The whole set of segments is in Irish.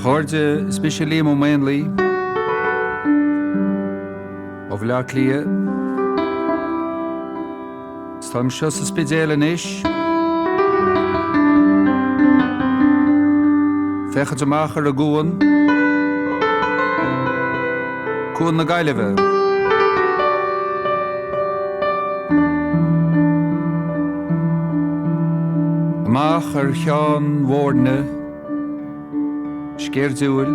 Cháirde spéisialí mo mainlí ó bhleá clia Stáim seo sa spidéal inis Fechad amach ar a Cuan na Gaillimhe Amach ar Seán Mhórna Ger Cheoil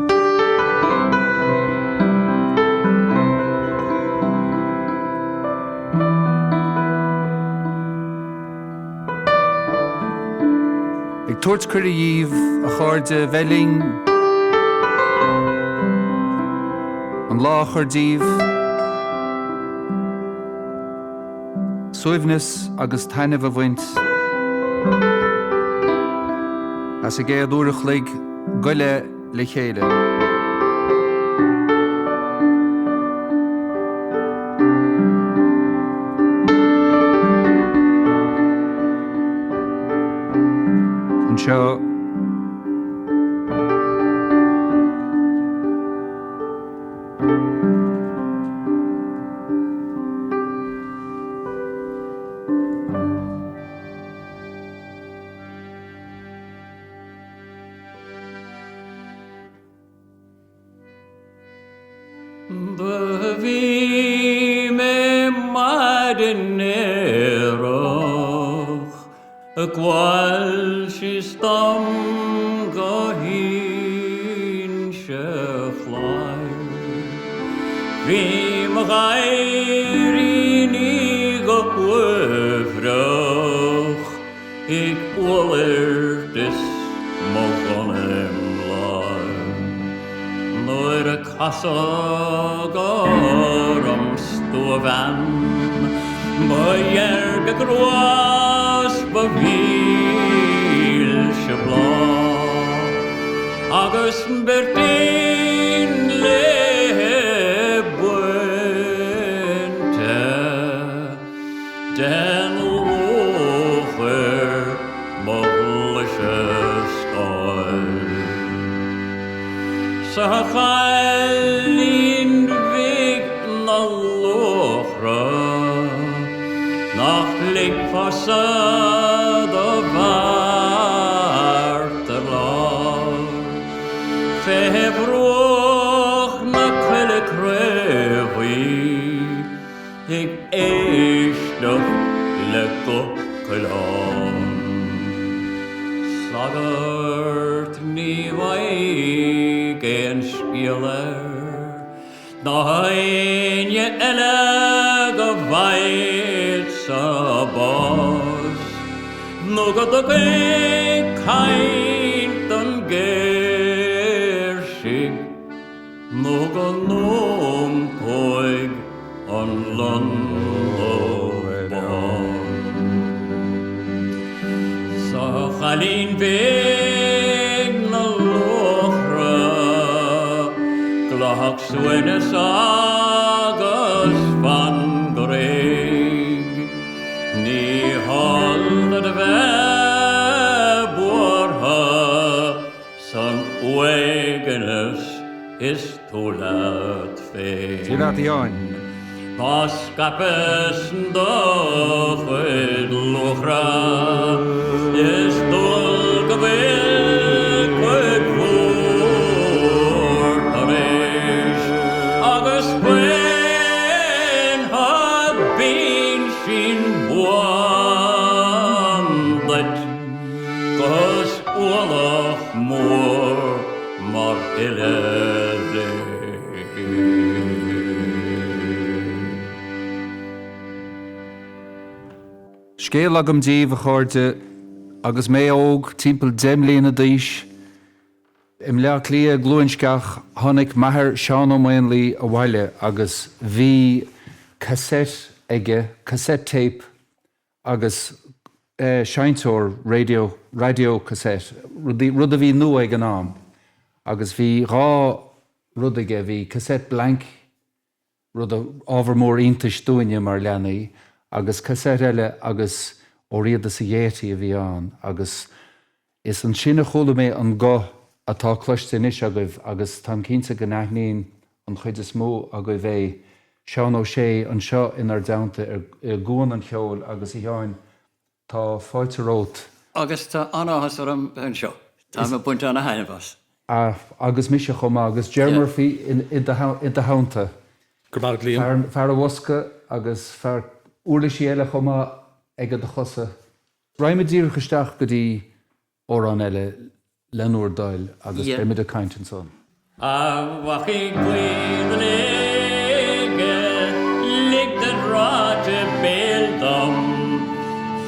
Ag tuairt cur a díobh a cháirde bhelling an láchar díobh suaimhneas agus tainmh a bhaint as a géad úrach lig goile le chéile. An seo Cuan she's dom go hin chhlár Bhí mo gaiirí go uafrach ag uirtas mo gonim lár Nuair a casa gorum stovan ba dhearg a grás ba bhíl se blá agus bertín le buinte den lóchar mo leise scoil sa chailín bhíh na lóchra nach lig fasad a bhartar lár Februach na cuile creabhaí ag éisteach le go chulán Sagart ní bhaig an scialar na haine eile go bhaid sa bás nó go do caint an géirsig nó go nóm poig an londóbán sa chalín bheag na lóchra glach suanas agus fan gréig ní hallad bheith buartha san uigenas is túlad féin. Tíread Iáin. Pas capes do chuid lóchra is dul go bhfuil chuid mhór tar éis agus buin had bín sin buandait cos ualach mór mar ile Scéal agam díobh a cháirde agus mé óg timpeall 10 bliana d'aois im leá clia glúinsceach tháinig maithir Seán Ó Sé a bhaile agus bhí cassette aige, cassette tape agus seintóir radio cassette rud a bhí nua ag an am agus bhí rá rud aige bhí cassette blank rud a ábhar mór iontais dúine mar leanaí agus cassette eile agus ó riad sa dhéirtí a bhí an agus Is an sinna chola mé an go atá cloiste níos agah agus tá cinnte go naithníon an chuid is mó a go bheith Seán Ó Sé an seo inar tAmhránaí ar gúin an cheoil agus I teáin tá fáilte rót. Agus tá anáthas an seo. Tá me buinte anna hainebhas. Agus mis chumá agus Ger Murphy i tAmhránaí. Gurb líam. Fear a bhosca agus fear úla síile chumá ag do chosa. Raimime dír chuisteach go dtí orainn eile leanúir dáil agus beimiid a caint son. Wachi gwyn lege, lig de rate beeldam,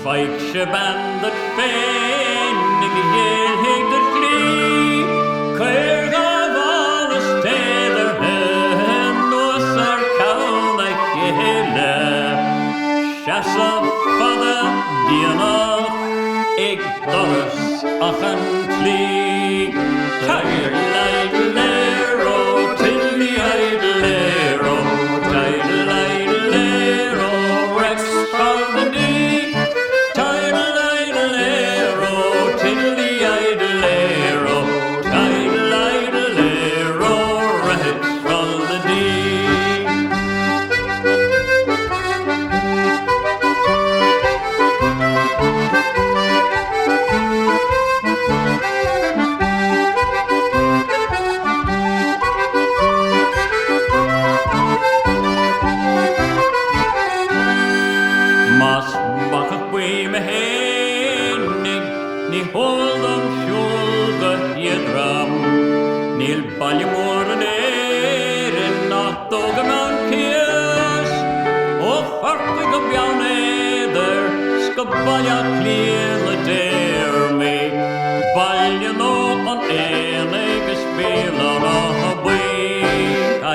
feik se bandet fenig heel heg de kli, keir gav alles teder hen, nos kaun hele, sjassa fadda dienach, ik dorres ach en kli, Balja klele der me, balja no an enige spelar a way.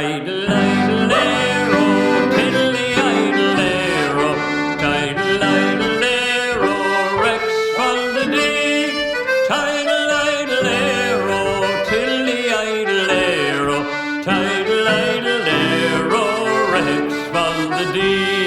Idle-idle-lero, tiddly-idle-lero, tidle-idle-lero, rex fall-the-dee. Tidle-idle-lero, tiddly-idle-lero, tidle-idle-lero, rex fall-the-dee.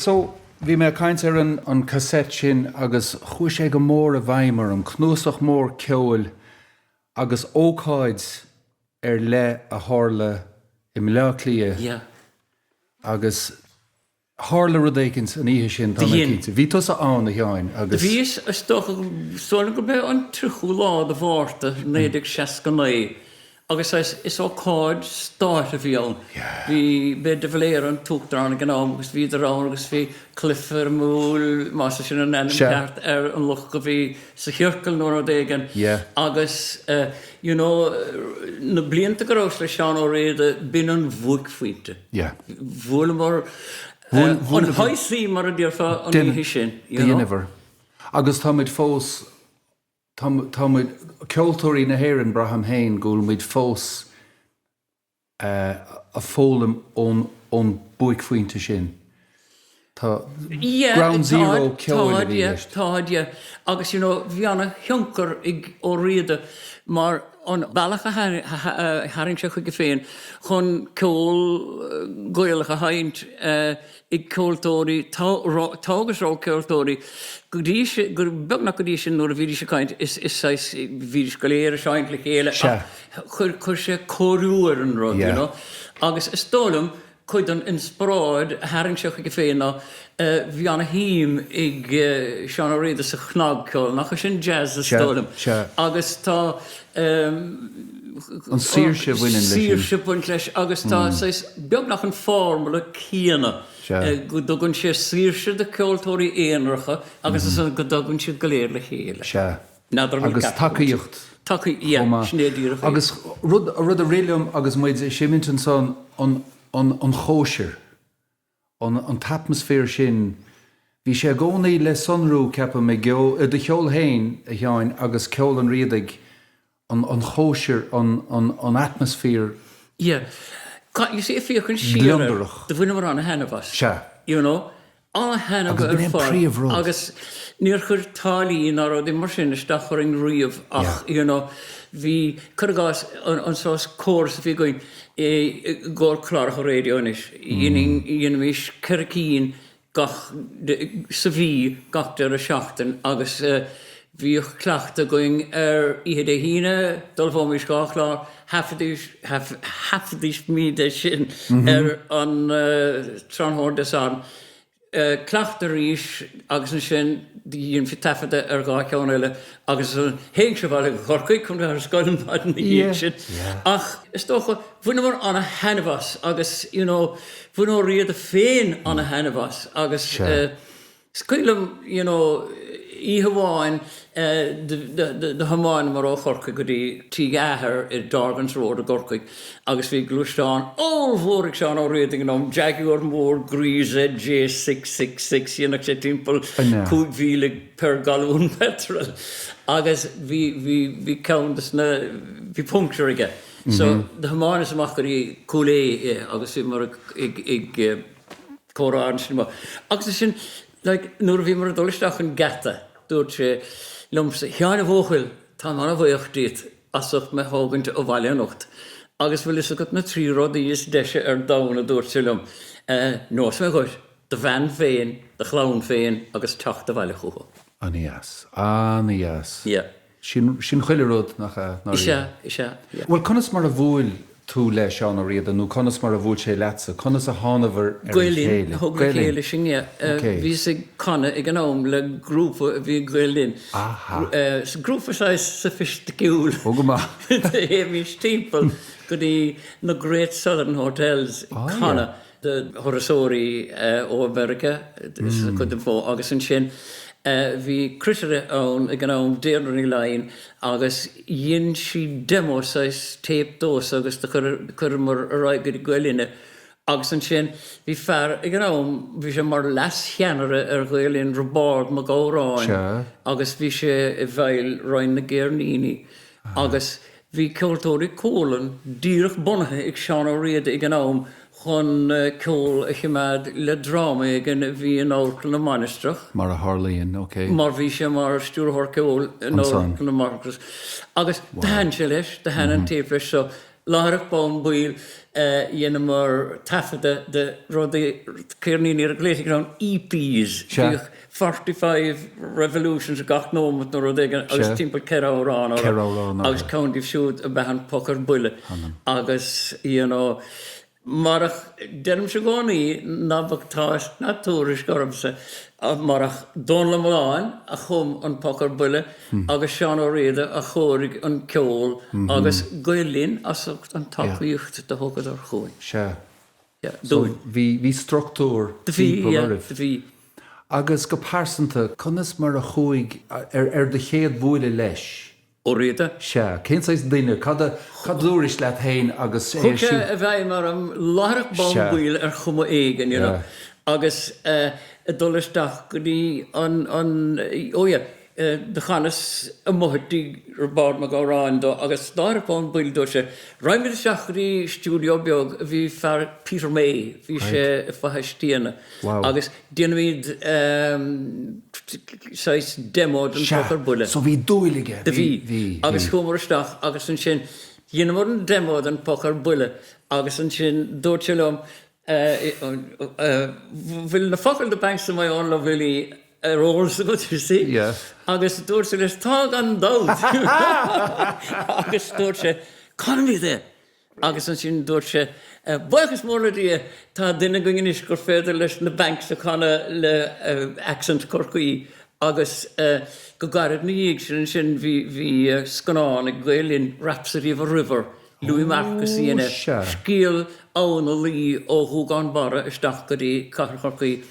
So, bhí mé caint ar an cassette sin agus chuis é go mór a bhaimar an cnúsach mór ceoil agus ócáid ar le a hála I mlea clia agus hála rudéikins an ihe sin tá cínte. Bhí tos a an a teáin agus... Bhí is stoch sola go bheith an truchú lá a bhórta 1969. Agus is ó cáid stáit a bhíon. Bhí bed de bhléir an túchtarán gan am, agus bhí arán agus bhí cliffar múl, más sin an enam ceart ar an luch go bhí sa chiorcail nóir dégan. Agus, na blianta go rás le Seán Ó Réide bin an bhuic faointe. Bhúla mar... an haisí mar a dtíorfa an ihe sin. Dhéanamhar. Agus tá muid fós... Tá muid ceoltóirí na hÉireann braham hain gúil muid fós a fólam ón buic faointe sin. Tá ground zero ceoil. Táid, agus bhí anna thionscar ag Ó Réide mar an bailach a haring se chuig féin chun ceol goilech a haint I ceoltóirí tágus rá ceoltóirí gur begnach go dtí sin nuair a bhí sé caint is bhí go léir a seint le chéile chur sé choúir an rud agus is tólam chuid an inspráid haring se chuig féin bhí anna hím ag Seán Ó Sé sa chnag ceol nach sin jazz a tólam agus tá an síirse bhuiinn síirse buint leis agus tá beagnach an fórmula cíanna go dogann sé síirse de ceoltóirí éonracha agus is go dogann sé go léir le chéile. Agus takeíocht. Snéadíocht. Agus rud a rélium agus muid sé mintan san an chóisir, an atmosfér sin, bhí sé gcónaí le sunrú ceapa me de cheol hain a teáin agus ceol an riadaigh an chóisir, an atmosfér. Yeah. You see, if you can see the winner on a hand of us, you know, all a hand of us, agus near her tali in our the machine staffering riv, you know, we could gas on source course if you're going go chlár radio ish, mish Kirkeen, gach Savi, gach der a seachtaine, agus bhí cleachta going ihe de híine dul bhfuil scoth chlár hafadís míide sin an tránthóir de san. Cleachta rís agus an sin díon fi tafada gá ceann eile agus an héing se bhile go chorcaigh chun ar scoilm an íon sin. Ach, is tócha bhuina mar anna hanavas agus, you know, bhuina riad a féin anna hanavas agus scoilm, you know, I hamáin de hamáin mar á chorcaigh go dtí tí gathair I Dargan's Road a gorcaigh agus bhí glúisteán bhórig Seán Ó Sé an Jaguar mór gríse J666 dhéanach sé timpeall 5,000 per galún petrol agus bhí countas na bhí puncture aige. So de hamáin is amach go dtí cúlé agus bhí mar ag córáin sin agus sin like nuair bhí mar a dul an gata dúirt sé lumsa cheanna bhóchail tá mar a bhuaocht díit asach me hágant ó bhaile anocht. Agus bhfuil is agat na trí rudaí is deise dána dúirt sé lum. Nós me gois, de bhean féin, de chlán féin agus teach de bhaile chucha. Anías. Sin chuile rud nach Ishe. Well, conas mar a bhúil tú le Seán Ó Sé nó conas mar a bhúil sé leatsa, conas a hánamhar Gaelín, thug le chéile sin, bhí sé canna ag an am le grúpa a bhí Gaelín. Grúpa sa fistiúil. Ógama. Héimís timpeall go dtí na Great Southern Hotels canna de Horasóirí ó America, go de bhó agus an sin. Bhí cruiseire ann ag an am déarnaí lein agus dhéann si demo sais tape dós agus de chur mar a raig go Gaelíne agus an sin bhí fear ag an am bhí sé mar leas cheanara Gaelín rabád má gáráin agus bhí sé I bhail roinn na géarnaí agus bhí ceoltóirí cólan díreach bunathe ag Seán Ó Sé ag an am chun ceol a ríméad le drama ag an bhí an áil na manistrach. Mar a Harlaíon, Mar bhí sé mar stúrthór ceol an áil na Marcus. Agus dahan sé leis, dahan an tape leis, so láthach bán buil dhéana mar tafada de rudaí céirníí ar a gléithe an EPs. 45 revolutions a gach nómat na rudaí agus timpeall ceile agus county siúd a behan pocar buile. Agus, you know, marach derm se gcónaí nábhachtás na túris garbsa a marach dónla mláin a chum an pocar buile agus Seán Ó Sé a chóirigh an ceol agus Gaelín as an tacaíocht de thugad ar chuin. So bhí struchtúr bhí. Agus go pásanta conas mar a chuig de chéad bhuaile leis. Ó Riada? Cén sais duine cadúris le hain agus Chuige a bheith mar an láthach bambuil ar chuma éigen, you know. Agus a dullisteach go dtí an de chanas a muhatí ar bar me orainn do agus starpón buil do se Roimid seachtaí stúdio beag a bhí fear Peter May hí sé faheistíana agus déanamid sais demód an pochar bule. So bhí dúilige. De bhí agus chumaristeach agus an sin dhéanamid an demód an pochar bule agus an sin dúirt se lom bhfuil na focail de bank sa mai an le bhfuil róir sa go tú sí. Agus dúirt se leis tá an dót. Agus dúirt se Conmí de. Agus an sin dúirt se buchas mórla dí tá duine going is gur féidir leis na bank sa chana le accent corcaí agus go garad na dhéag sin bhí scanán ag gaelín Rhapsody of a River. Louis Marcus íana scíal ón a lí ó thúgán bara isteach go dtí corcaí.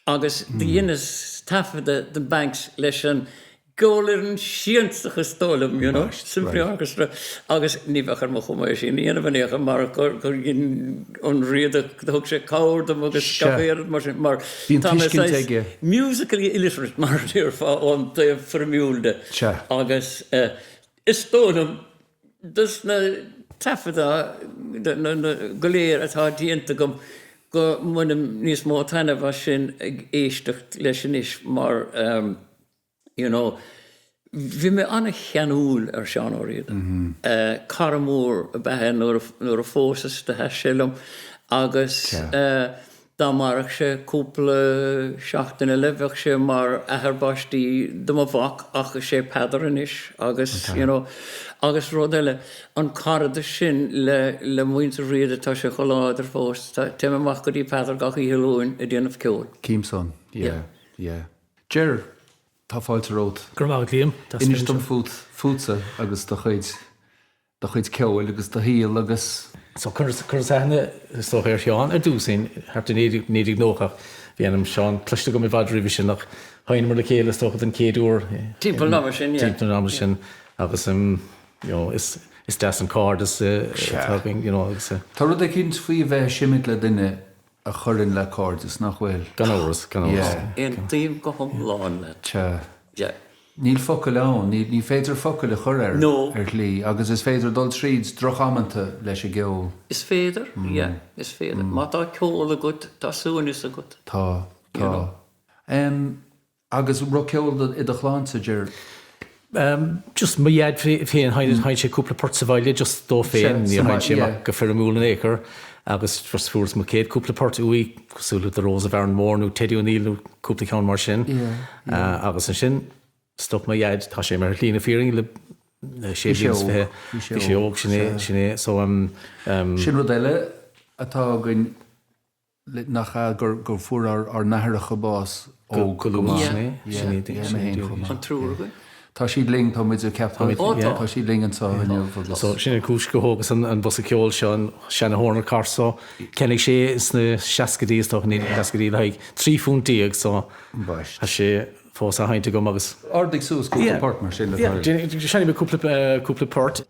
Agus dhéanas tafada den banks leis an ggóir an sianstach stólam, Symphony Orchestra. Agus ní bhechar mo chumá sin íanamhanécha mar gur gin an riadach thug sé cárdam agus scabéad mar musically illiterate mar tíar fá ón de formúlde. Agus is tólam dus na tafada go léir atá díanta gom go munim níos mó tainna bha sin ag éisteacht leis sin is mar bhí me anna cheanúil ar Seán Ó Sé. Caramór a bethe nuair a fósas de heisilumm agus dá marach sé cúpla seachtaine le bheadh sé mar atharbáistí do bhach ach sé pedar inis agus agus rud eile an carada sin le muinte riad atá sé choláid ar fós téime amach go dtí pedar gach í heilúin a déanamh ceoil. Címson, Ger, tá fáilte rót. Gur mág líam. Inis dom fútsa agus do chuid ceoil agus do híal agus... So chur sana stóir Seán ar dúsin hart nédig nócha bhí anam Seán cluiste go mé bhadrí bhí sin nach hain mar le chéile stochad an céadúr. Timppla ná sin, Timppla ná sin agus is das an card is helping, agus... Tá rud a cinnt faoi bheith simid le duine a churann le card is nach bhfuil. Gan áras. Ein tíim go thomláin le. Níl focail ann, ní féidir focail a chur ar lí, agus is féidir dul tríd drochamananta leis a geol. Is féidir? Is féidir. Má tá ceol a gut, tá súin is a gut. Tá. Agus ru ceol i do chláánsa, Ger? Just ma iad féin hain sé cúpla port sa bhaile, just dó féin, ní hain sé go fer a múl an écar, agus fyrst fúrs ma céad cúpla port uí, cosúla de Rosa Bharan Mórnú, Teddy O'Neill, cúpla ceann mar sin, agus an sin, stop ma iad, tá sé mar lína fíring le sé bhíos fé, fi sé óg sinné, so... Sin rud eile, atá gyn nach gur fúr ar naharacha bás ó Gulúmas, an trúr go. Tá sí ling tá muid a ceaptáid, tá sí ling an sáhainne fudlas. So sinna cúis go hógus an bus a ceol seanna hórnar carsá. Cennig sé is na seacadí is toch ní seacadí le haig 3 fúntaíag, so a sé fós a hainte go agus. Ardig sús cúpla port mar sin le thar. Seanna be cúpla port.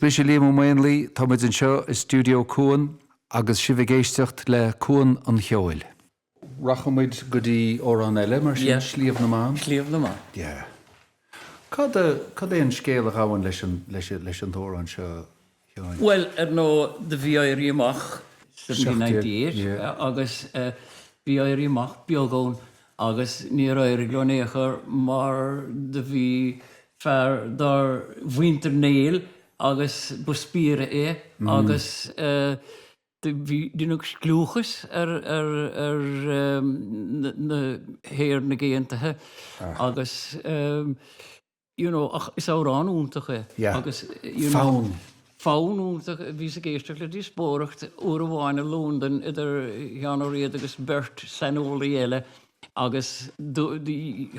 Spéisi líam Mainlí, tá muid an seo i Studio Cuan agus si bh géisteacht le Cuan an Cheoil. Rachamuid go dtí orainn eile mar sin slíomh na man? Slíomh na man. Yeah. Cad é an scéal a ghabhain leis an tóráin seo? Well, nó de bhí éirí amach sa bhí agus bhí éirí amach beagán agus ní éirí glonéachar mar de bhí fear dar bhuinter néil agus buspíre agus dúnach glúchas na héir na géantathe agus ach is árán úntacha agus fáin úntaach bhí sa géisteach le dí spóracht uair bháinna Lúndan idir Cheann Riad agus Bert Sanolaí eile agus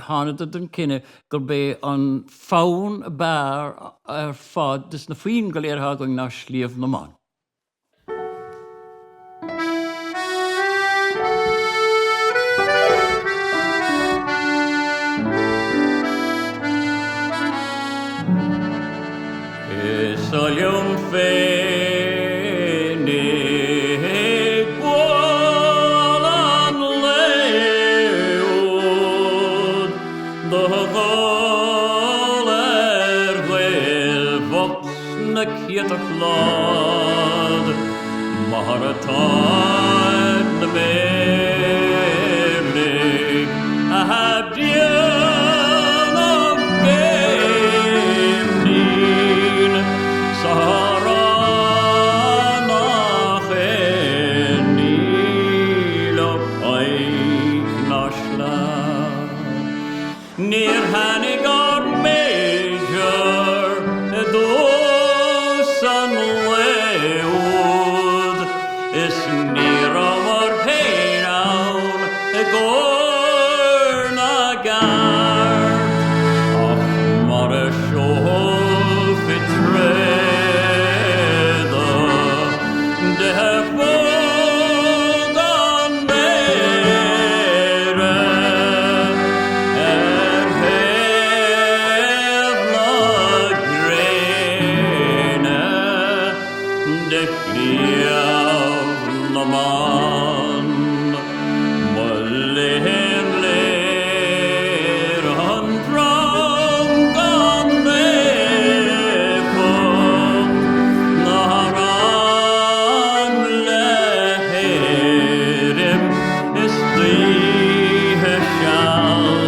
hána den cinenne gur bé an fáin bear ar fad dus na faoin go léir hagang ná slíomh na man. Solium féin bhil an léúd do gáil bhfuil bhocht na cíteach lád mar atáid na mélig a habdíanamh géimnín Saránach níl ó paich na slán. Níor hanig ar méidir dús an léúd is níor mar féin ann gcóir na gart ach mar a seoil fi tréda de bóg an mére héamh na gréine de chríomh na man mo léim léir an drang an méfach na ran léirim is díthe seall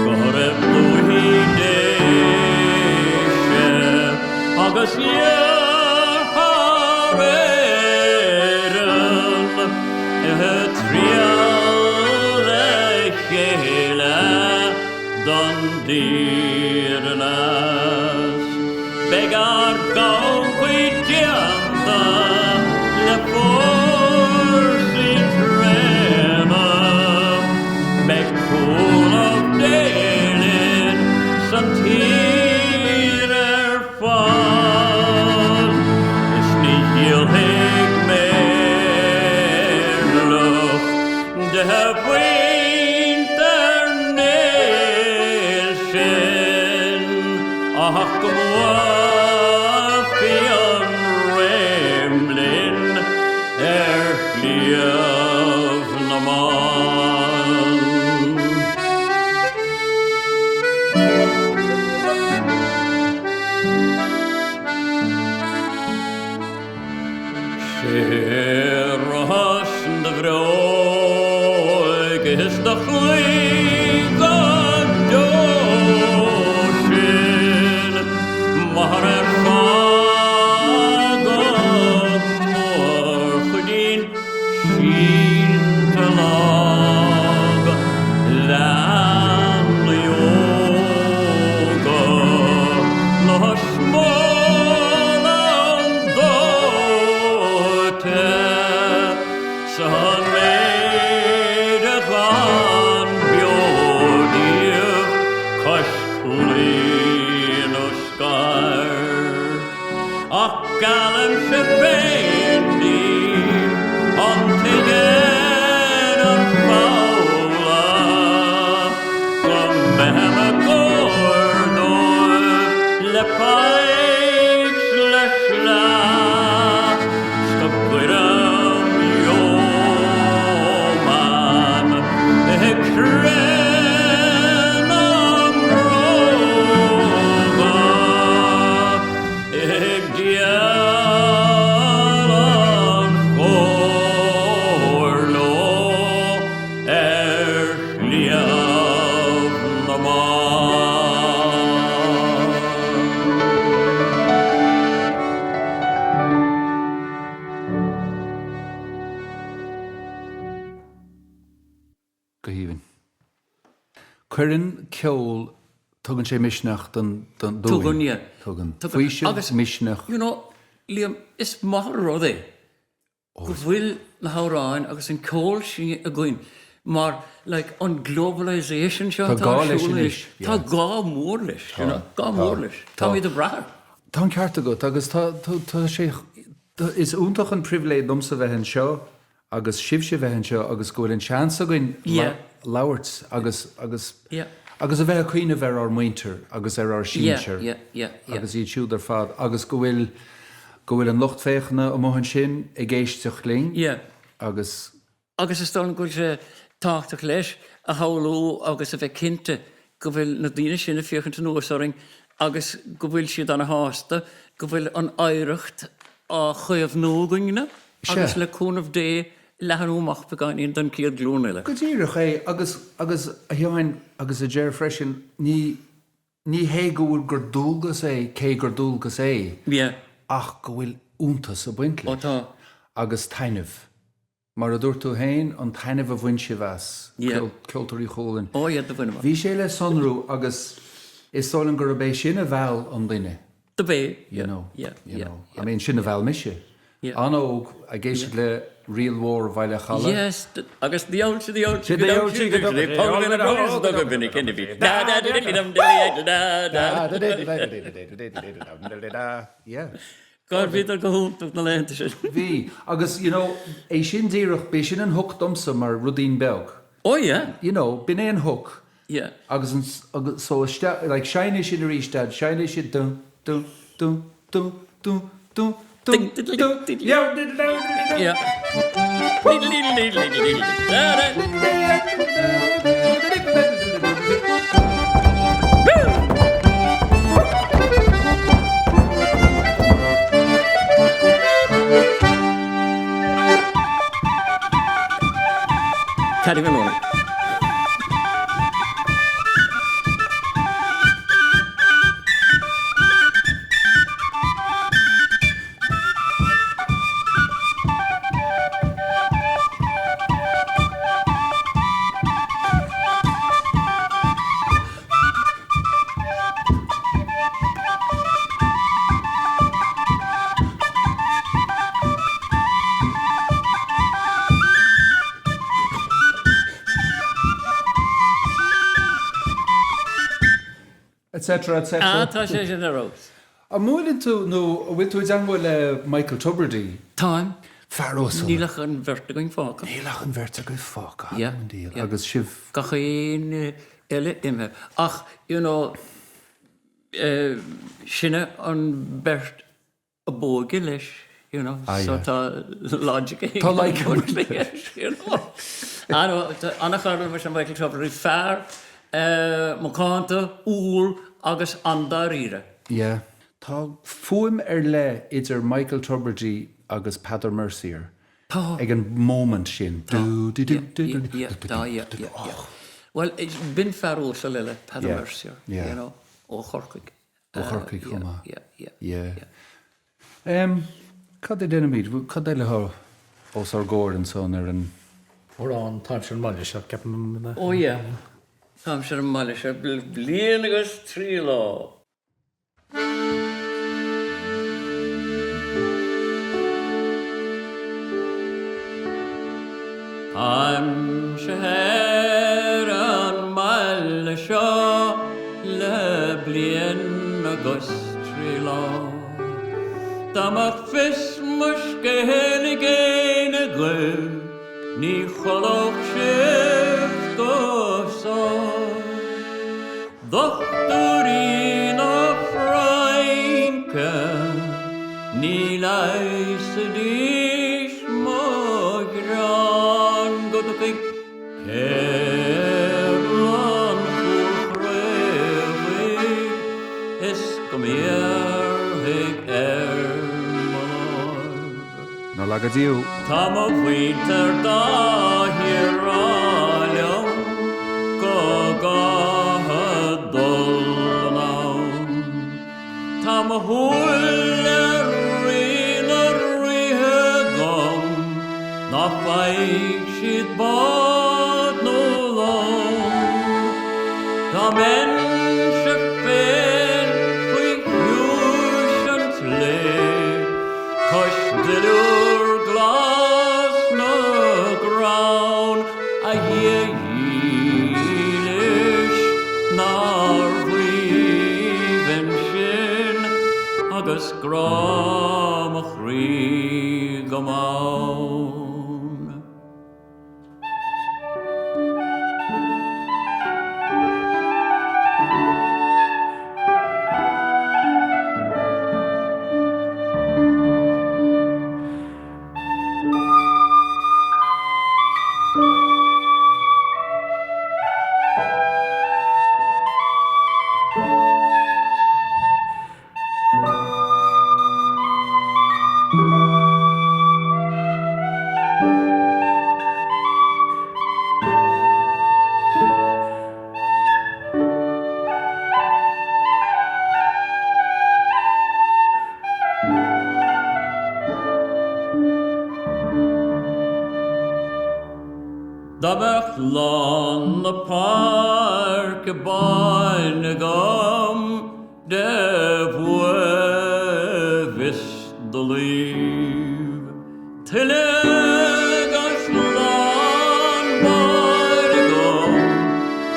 go raibh luí déise agus trial le chéile don dírenas begar gáhaí theannta le fórsaí tréma beg cúlamh délinn san tír ar fáil is ní hialthaigh méarlach de bhaintear néil sin ach go bhfuil fion réimlinn ar chliamh na man. Séras na bhróig is na chuig an dósin mar ar fág mór chudín sínta lág lean leoga na smóil an dóte san méid a glan beoníomh cosclín ó scar ach galam se féinní an tuigéan an fála go mehem a gcórdóibh le paich go híhann. Cuireann ceol tugann sé misneach don Tugann, yeah. Tugann. Tugann. Faoise Agus- misneach. You know, Liam, is mar rud é. Go bhfuil na amhráin agus an ceol sin a gcuin. Mar, like, on globalisation seo, Tá gá leis siúil inis, Tá gá mór leis, you know, gá mór leis. Tá mí do brathair. Tá ceart agat agus tá sé is úntaach an priviléid domsa bheithann seo agus sibse bheithann seo agus go bhfuil an seans a gcuin Yeah. labhairt agus Yeah. agus a bheith a chuoine bhar ar muinter agus ar síir Yeah. agus iad siúd ar fad agus go bhfuil an lucht féchna a mthain sin i ggéisteach ling Yeah. agus Agus is stoilm go sé táchtach leis a hálú agus a bheith cinnte go bhfuil na dtíine sinna fiochann an uasaring agus go bhfuil siad an hásta go bhfuil an áireacht a chuamh nógaine agus Se. le cúnmh dé lehanúach beáin don cíad glúnaile. go dtíirech é agus a heáin agus a déir freisin ní hé go bhfuil gur dúlgus é cé gur dúlgus é Yeah. ach go bhfuil úntas a buint Ó leis tá. agus tainmh. Mar a dúirt tú hain an tainmh a bhain si bheas Yeah. ceoltarí cholainn. Ó iad do bhaine. Bhí sé le sonrú agus is sálan gur a bééis sin a bhil an duine. Do bé. You know. Yeah. I mean sin a bhil miise. Yeah. Anóg a géisi le rialhór bhaile chala. Yes, agus diolch. Yeah. Gar bhí go húntaach na lenta sin. Bhí agus é sin díireach bé sin an hook domsa mar rudín beg. Ó, yeah. Bin é an hook. Yeah. agus so like shine sin a rístad, shine sin dun. Ding, diddly, diddly. Yeah. Caddy Maloney. etc. Tá sé sin arós. A múlinn tú bhfuil tú anhfuil le Michael Tubridy Táim, Fearós nílach an bhirrta goin fáca. Nílach an bhirrta go fáca Yeah, yeah. agus sibh Gachéin eile imhe. Ach, sinne an bert a bóge leis, so yeah. tá logic é. Tá like Anna chuir mar an Michael Tubridy fear, macánta, úl agus andaríre. Yeah. Tá fuim le idir Michael Tubridy agus Peadar Mercier Tá. ag an moment sin. Well, bin fearú se leile Peadar Yeah, Mercier, yeah. ó chorcaig. Ó chorcaig chumá. Yeah. Cad é déna míid, cad é le os ar ggóir an son ar an... Orainn táimse an maiile seo ceap na. Ó, yeah. Tá sé an maiile se blian agus trí lá. Táim sé an maiile seo le blian agus trí lá. Táach fis mus go hénig géine gluú, ní cholóch sibh go sá. Dochtarí na Fraince, ní leis a díos má gran go do chuig céir an chréimhí, is go míorthaigh Ná legadíú. Tá a bhuiintear dá hiráileam go gatha dul ná. Tá a thuail ar ríthe gom ná feidh siad bád nó men shepen fwy hwysant le Cos dylwr glas na grawn a hieilish na'r fwyfen sin agus gram a chrig am awn. Dabach lan the park bain gum de vis the leave Telegas lan bain gum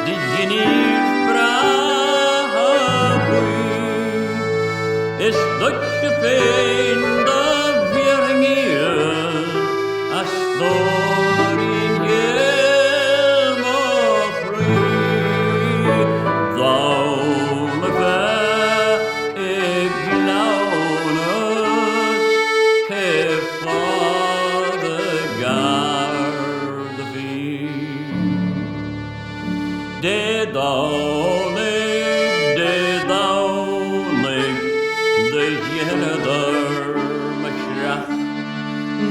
di ginif brahabui is Dutch pain the vieringier as thorin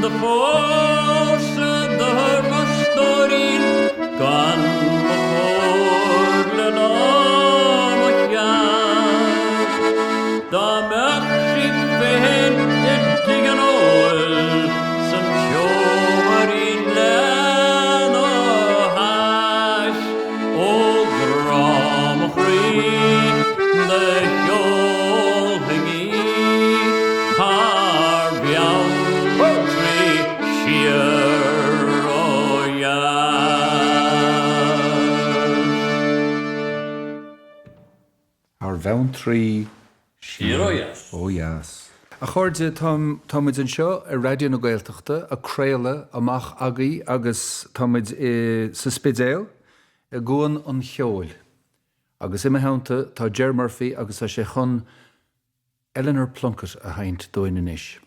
The force of the Mastorin Cuan before the Namakyan The Merchip Fain did Tiganol Some Chomarin Lan o Hash O Gram Free The Ceol Hingi Harbian Our Vountry Shiroyas. Oh yes. A chuirde táid an seo a radio na Gaeltachta a créile amach agaí agus táid sa spidéal a gúin an Cheoil. Agus imime theannta tá Ger Murphy agus a sé chun Eleanor Plunkett a haint dóin inis.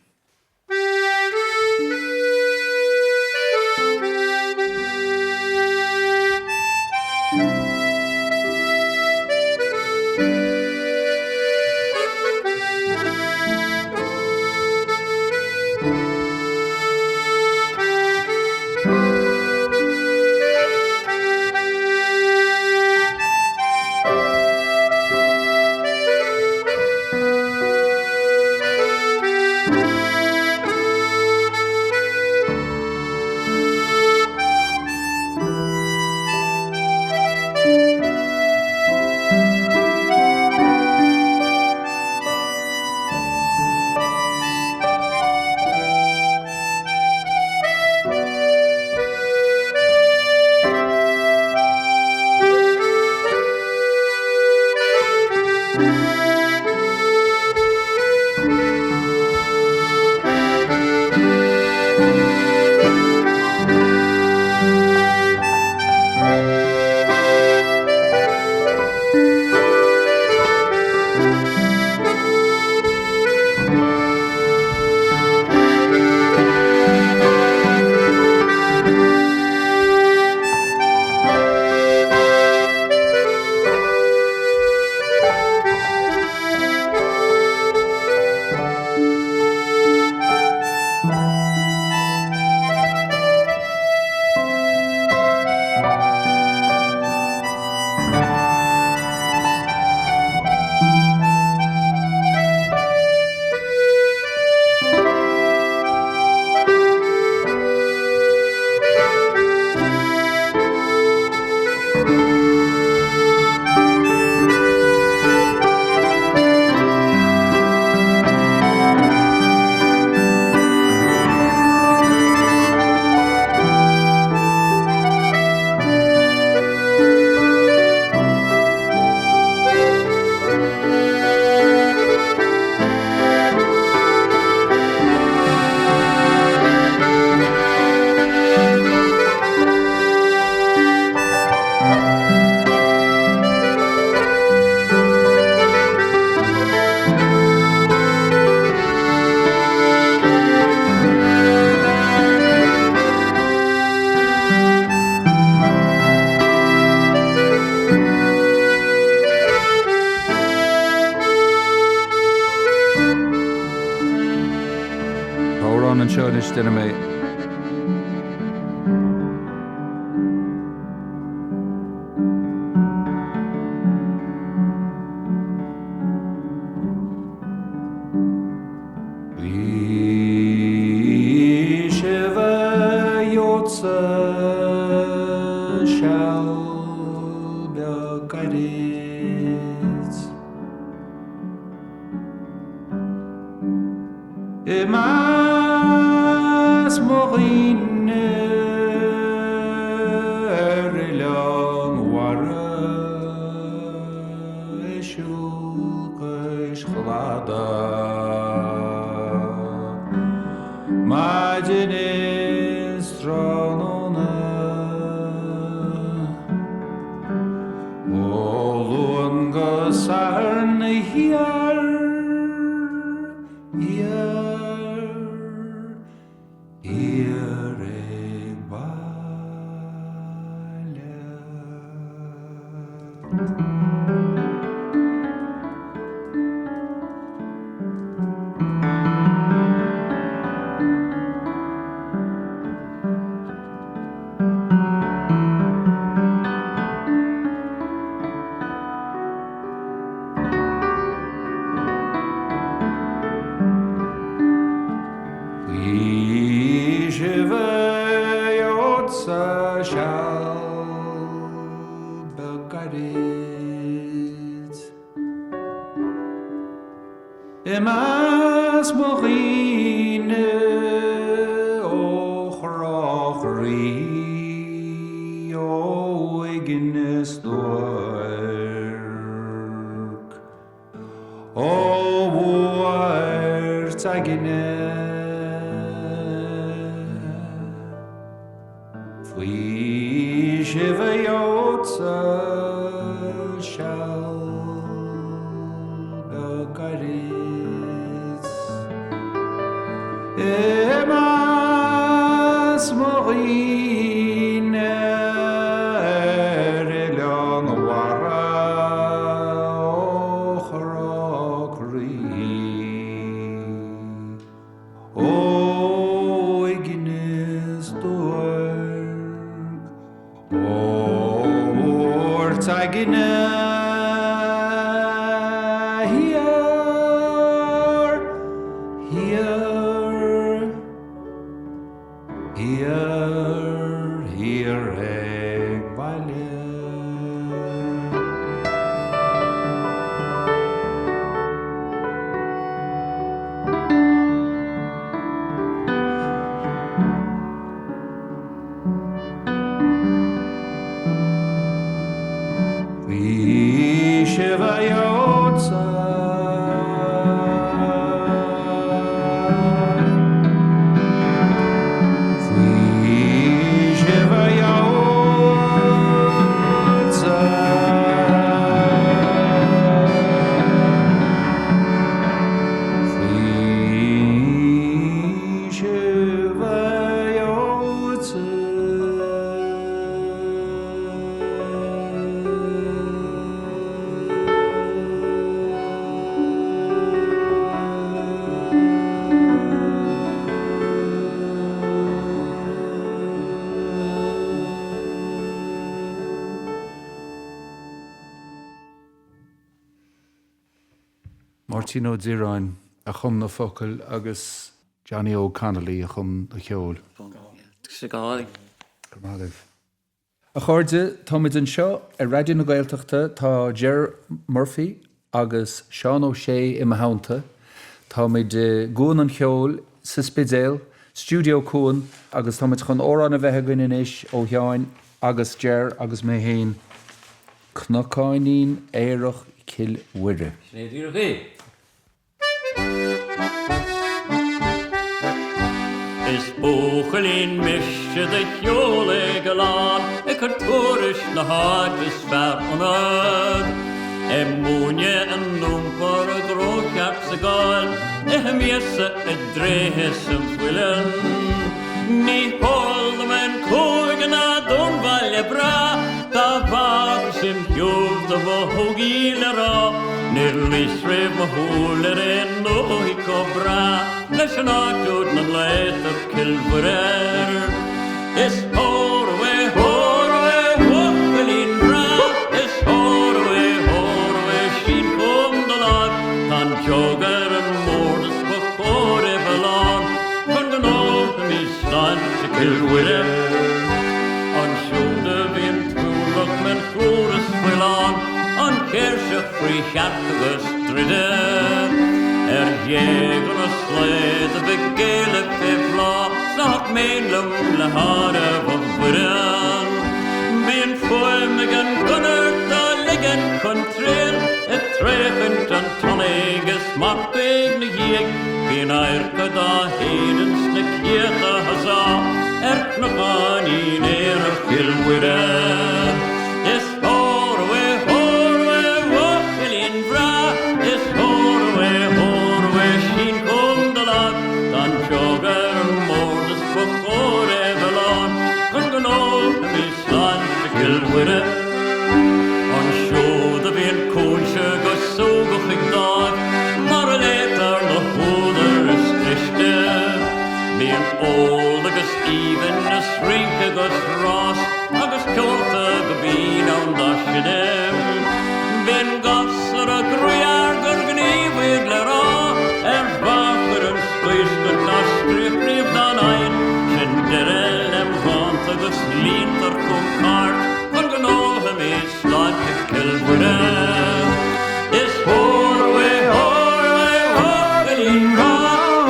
Christian mé. Martino Ziráin a chum na focail agus Johnny O'Connelly a chum na Ceol. Sigáil. Gurb. A chuirde táid an seo a raidió na Gaeltachta tá Ger Murphy agus Seán Ó Sé i tAmhránaí. Táid Cuan an Ceol sa Spidéal, Studio Cuan agus táid chun órán a bheithe gine inis ó Sheáin agus Ger agus mé héin Cnocáinín éireach Cil Uire. Is bóchalín misise de Cheoil galán túris na hágus fear anad. Múne an númpar a dróceap sa gáil miasa a dréthe san fuilen. Ní hol na men cógan a dúnbhaile bra tá bhar sin hiúb do bhthógíle rá. Níl lís réib ma húlar nóí có bra leis an áúd na leit a cilbhuiir. Is hórawe, wachgelín bra, is hórawe, sin kom de lag, tan jogar an mórdas bachóre belan, van gan óta mi stand te cilbhuiir. An siúda bhíon túlach men chóras bhuilan, an céirse frí cheart agus dride. Dhéag an a sléad a bheith géile fé flá, nach ménlam le hára bh bhuirean. Bhíon foiimig an gunart a ligan chun tréal, tréchant an tonnégus mar béag na dhéag, bhíon aircad a héadans na céata hasá, na gánín a cilbhuirean. Is hórawe, wachgelín bra, is hórawe, sin kom de lag, dan jogar an mórdas bachóre belan, chun gan óta mi stand te cilbhuiir. An siúd a bhíon cúnse go sógach ag dag, mar a létar na húdar is triste. Bhíon ól agus even is rink agus rás, agus ceolta go bhíon an daiside. Bhíon gas ar a grúar gur gníomhaid le rá, bhafar an scuisgur na stríomh dan ein, sin deire amhráin agus líontar chun cárt, chun gan ótha mi sláid te cilbhuiir. Is hórawe, wachgelín bra,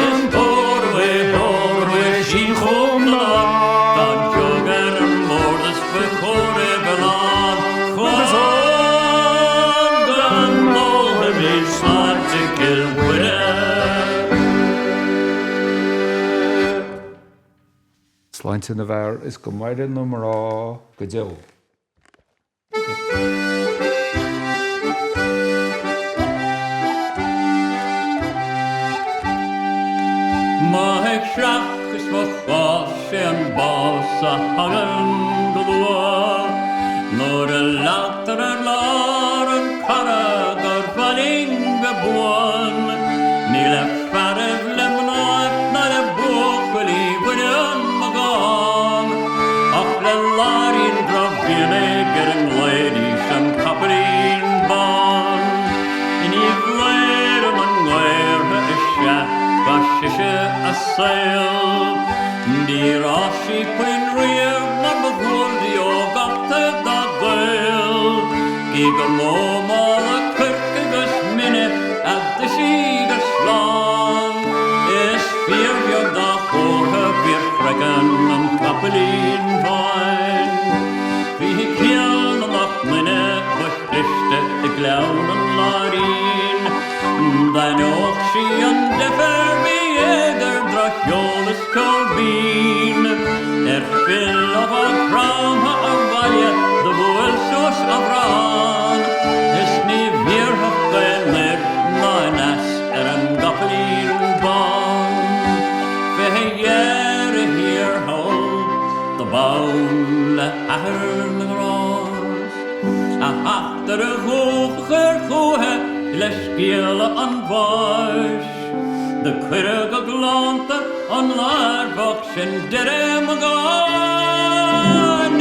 is hórawe, sin chum de lag, dan jogar an mórdas bachóre belan, chun gan ótha mi sláid te cilbhuiir. Sláinte na bhar is go maidin nó marrá go deol. Maig seach is mo chás sé an bás a hagan go lua, nór a látar ar lár an cara gur bhaling go buan, ní le faribh le mnáid na le buachilí bhuirean magán, ach le láirín drabhíana gur an gléadís an capalín bán, iní bhléir an ngléirthe is seach Gashishe a sail, di rashi pwyn rier mar bhúl di o gapta da gael, giga moma a kirk agus minne at the shiga slan, is fyrjog da chorha vir fregan an kapelin vain, vi kian an ach minne was liste de glaun an larin, dan och si an defer Cheoil Colbín, fill of a crown a valja, the bull sos of ran, is ní virhach gael náinas an gapelín ban, fe jere hier hol, the baun le ahern gras, a achter a hoger gohe, les giele an vash, de cuirg a glánta an lárbach sin deire magán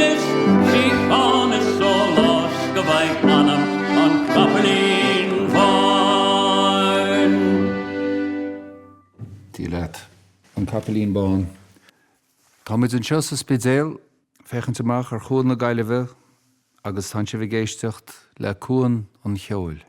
is síán is so lás go bhaith anam an capelín bhain. Tí leat an capelín bán. Tá muid an seo sa spidéal fechan amach ar chuan na gaiileh agus tá sé bh géisteacht le Cuan an Cheoil.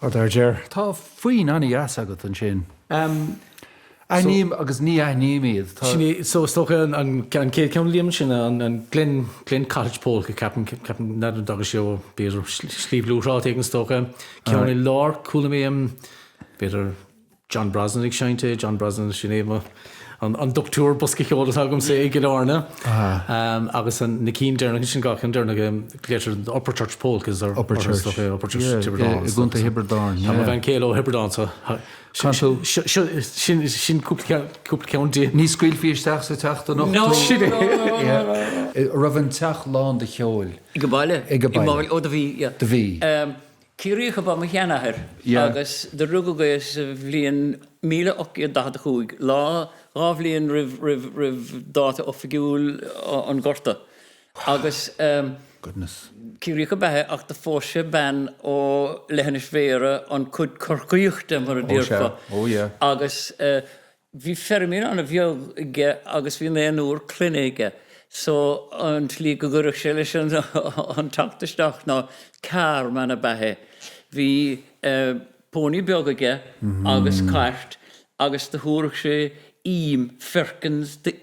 Ar Ger. Tá faoin aní as agat an sin. Aníim agus ní aníimiad. So stocha an céad ceann líam sin an Glen Cottage Pole go capan nad agus seo beidir slíomhlúrá an stocha ceann I lár coolla mé beidir John Brosnan ag seinte, John Brosnan sin éma an doctúr bosca cheolalas agam sé ag lána agus an na cín dearna sin gach an dearna léitir an Upper Church Pole cos ar Upper Church Hiberdáin. Gunta Hiberdáin. Tá bheith Ceol ó Hiberdáin sin cúpla ceann dé. Ní scuil fíisteach sa teachta nach. No. Raibh an teach lán de Ceoil. I go baile. I go baile. Ó da bhí, ja. De bhí. Círíocha ba mo cheannathir, agus de rugagais bhíon 1885 lá bhíon rih dáta ó figiúil an gorta. Agus Goodness. círíocha bethe ach de fóise ben ó lehanis féire an cud corcaíochta mar a ddíorfa. Oh, yeah. Agus bhí fermín an a bheog agus bhí léanúr clinéige. So an tlí go gurach sé leis an tactaisteach ná car man a bethe. Bhí póní beagaige agus cairt agus de thuúrach sé fercans de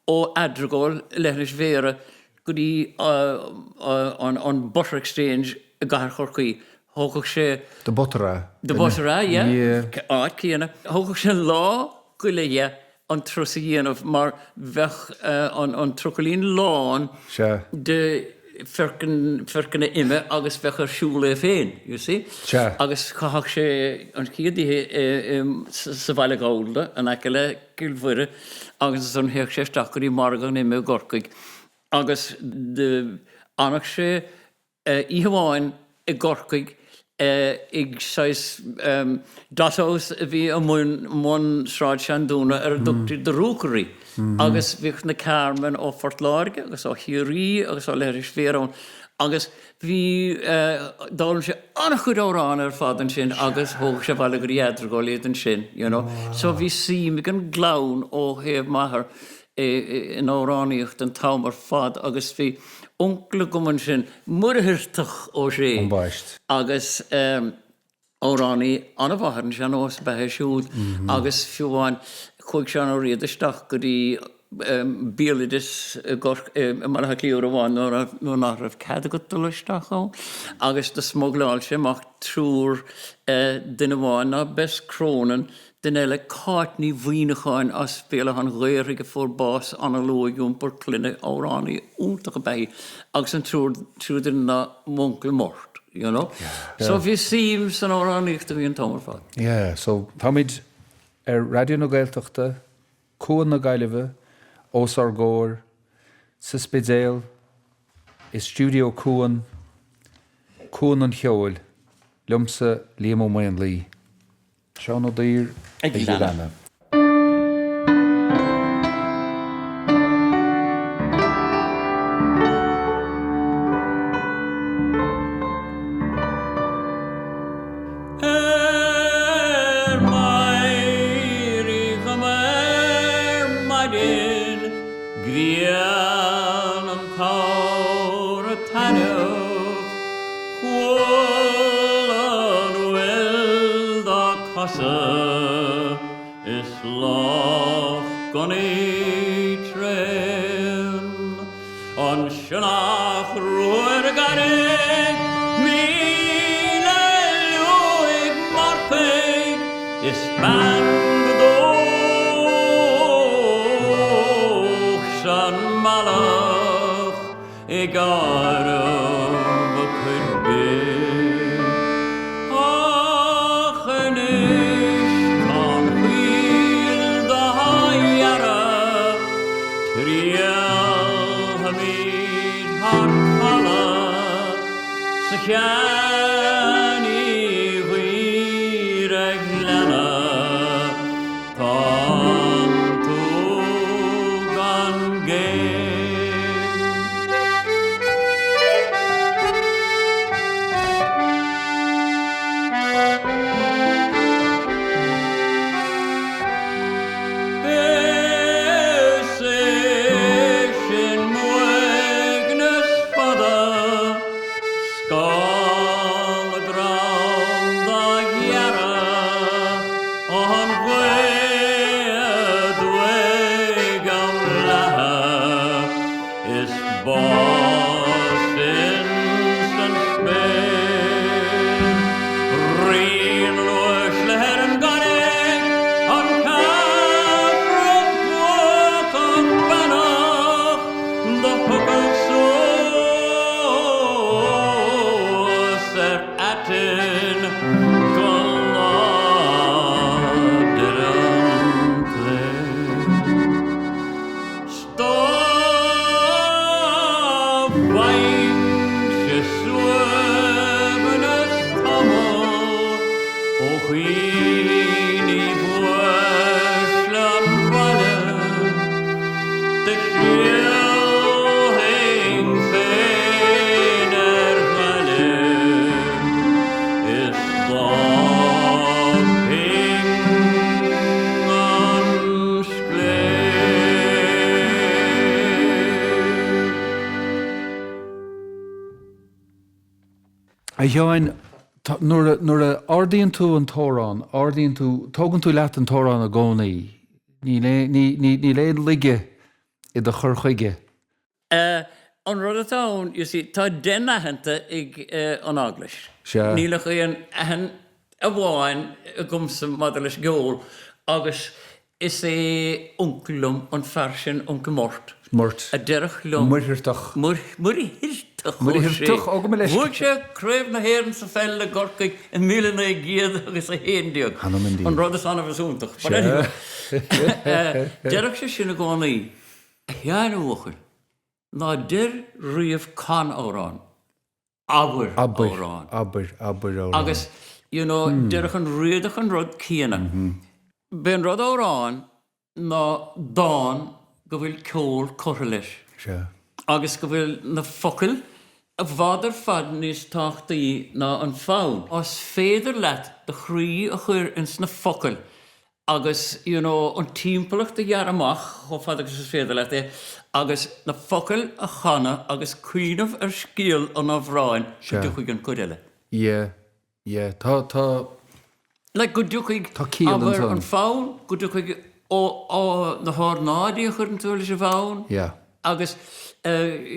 ó adragáil leis mhéire go dtí an butter exchange a gahar chorcaí. Thógach sé... De Buttera. De Buttera, Yeah. Áit cíanna. Thógach sé lá go léie an trosa dhéanamh mar bheith an trochalín lán de fercanna imime agus bheith ar siúla féin, you see? Agus chathach sé an chiad sa bhaile gáilda an aice le gilmhuire agus an heach sé stachaí margan imime gorcaig. Agus annach sé íhamháin I gorcaig ag sais datós a bhí a mún sráid seanúna ar dúchtaí de rúcarí. Agus bhíoch na Carmen ó Fort Láirge, agus ó Chiarí, agus ó Leiris Férón. Agus bhí dálann sé annach chud órán ar fadan sin, agus thóg sé bhaile go iadra go léad an sin, you know. So bhí síimig an glán ó héamh maithar in óráníocht an támar fad, agus bhí onkla goman sin murthirtach ó sé. Agus óránaí anna bhathar Seán Ó Sé bethe siúd, agus fiúháin chuig seán ó riadaisteach go dtí bíalaidir mar a clíor amháin nó nach raibh cad go tuisteach ó. Agus de smogláil sé amach trúr duine bháin na bes crónan den eile cáitní bhuiinecháin as spéile an ghairige fórbás anna lóigún por cluine óránaí úntacha bei agus an trúidir na mongla mort, you know? So bhí síim san óránaíocht a bhí an tamar fad. Yeah, so táid radio na Gaeltachta, Cuan na Gaillimhe, Os ar Góir, sa Spidéal, I Studio Cuan an Cheoil, Lumsa Liam Ó Main Lí. Seán Ó Dír ag Lana. Scoth latin gladden play. Stop wine she swerven as tummel o queenie bushland vallen the Cheoil hang feiner vallen is stopping on A Join, nuair a ordaíonn tú an tórán, tógann tú leat an tórán a gcónaí, ní léon lige I do chur chuige. On rud atá, you see, tá den theannta ag an Aglis. Sure. Nílach íon ahan a bháin a gumsa mada leis Ceol, agus is é unculum an farsin uncle mort. Mort. A derach lum. Muirtach. Muri hirtach. Muri hirtach, óga me leis. Bhuaig sé craibh na héireann sa fell le gorcaig in míle na géad agus a héandiog. Hanam indeed. An rud is anna bhasúntach. Derach sé sin a gánaí. Hean uachar. Ná dir riamh can orainn. Aber orainn. Aber orainn. Agus, you know, derach an riadach an rud cíanna. Ben rud orainn ná dán go bhfuil ceol cotha leis. Sure. Agus go bhfuil na focail a bhádar fad níos táchtaí ná an fáin. Os féidir leat de chrí a chuir ins na focail. Agus, you know, an tímpelach de jaar amach, ho fad agus is féidir leat agus na focail a chana agus cuiinmh scéal an amhráin go dúchaig an coideile. Yeah. Tá Like go dúchaig aber an fáin, go dúchaig ó na thánádaí a chuir an túla sé bháin. Yeah. Agus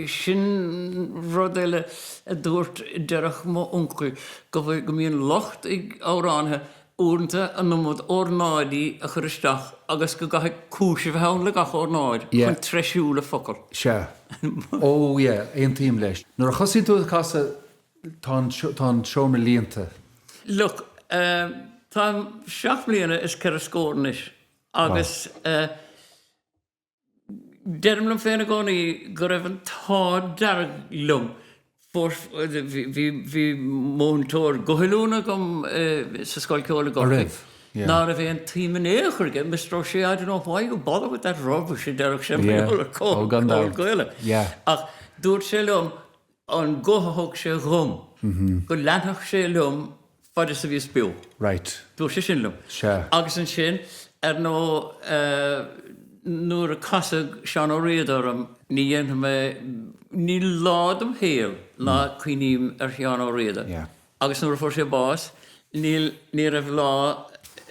sin rodéile a dúirt dearach má uncuil go bhfuil go míon locht ag áráthe únta an nómod ornádaí a churisteach agus go gaithe cúise bheann le gach ornáid chun treisiúla focail. Se. Ó, éon tíim leis. Nuair a chosíonn tú casa tá seomra líonta. Look, tá 7 bliana is ceir a scóranis agus dermlum féna gcónaí go raibh an tá darglum. Bhí móntóir gohilúna gom sa scoil ceoil go raibh. Ná a bhí an tíman éachirge, Mr. Sé, I don't know why you bother with that rubbish in derach sem réola cóil goile. Ach dúirt sé lum an goththóg sé rum, go leanthach sé lum fad is a bhí spiú. Right. Dúirt sé sin lum. Agus an sin nó nuair a casag Seán Ó Sé ní dhéanam ní ládam héal lá cuiníim Seán Ó Sé. Agus nuair a fór sé bás, ní raibh lá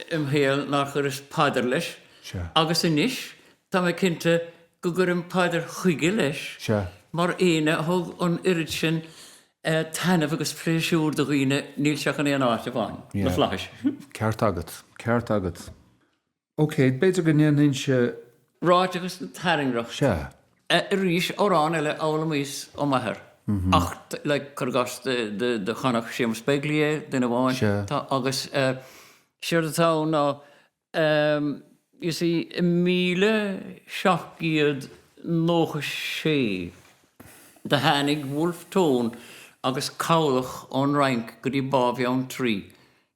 héal nach chur is paidir leis. Agus inis, tá mé cinnte go gur an paidir chuige leis. Mar éine thug an irid sin tainmh agus préisiúr do dhaoine níl seach an éon áit a bhain. Na fleis. Ceart agat. OK, beidir go níon se Ráid agus na taringrach. Se. Rís órán eile ála míos ó maithir. Ach, le chugas de chanach séam speglié den bháin. Tá agus siar atá ná you see, 1796 de hánig Wolf Tone agus cáilach ón rank go dtí bábheann trí.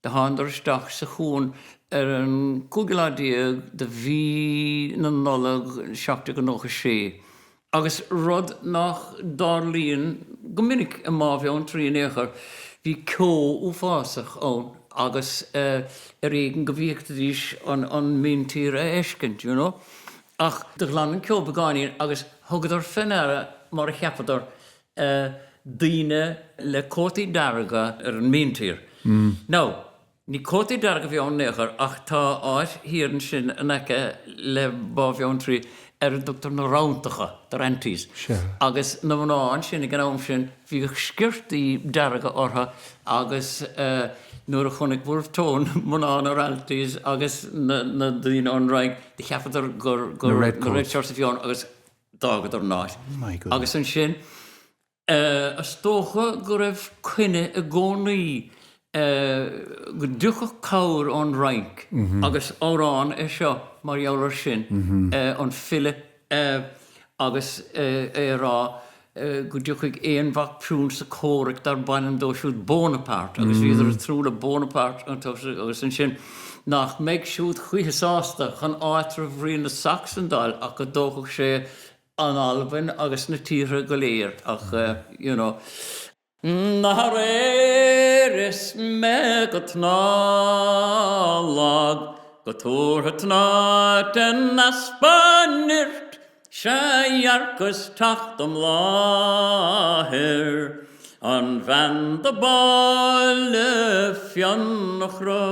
De hándar isteach sa chuún an cúgiladíag de bhí na nolag 1796. Agus rud nach darlíonn go minic a mábheann trí éair bhí ceol ó fásach ón agus réigen go bhíochtadís an míntír a éiscint, you know? Ach de ghlanan ceol begáíonn agus thugadar fenara mar a cheapadar daoine le cótaí darga an míntír. Now, ní cótaí darga bheann néair ach tá áit híann sin an aice le bábheann trí Dr. na rántacha, dar antis. Agus na bháin sin ag an sin bhí sciirtaí darga ortha agus nuair a chunig Wolf Tone mán ar antis agus na dtíine an raig de cheapadar gur réitseir sa bheann agus dágad ar náid. Agus an sin a stócha go raibh cuine a gcónaí go dúcha cáir ón rank agus orainn seo mar eabhar sin an fille agus rá go dúchaigh éonmhach prún sa córic dar bainam dóisiúd Bonaparte agus idir trúla Bonaparte agus an sin nach méid siúd chuitheáasta chun áitra bhríon na Saxondáil ach go dóchaigh sé an Alban agus na tíre go léir ach na réiris me go tnálag go túrtha tná den na Spanirt Searcus tachtam láthir an bhean de baile fiannach ra.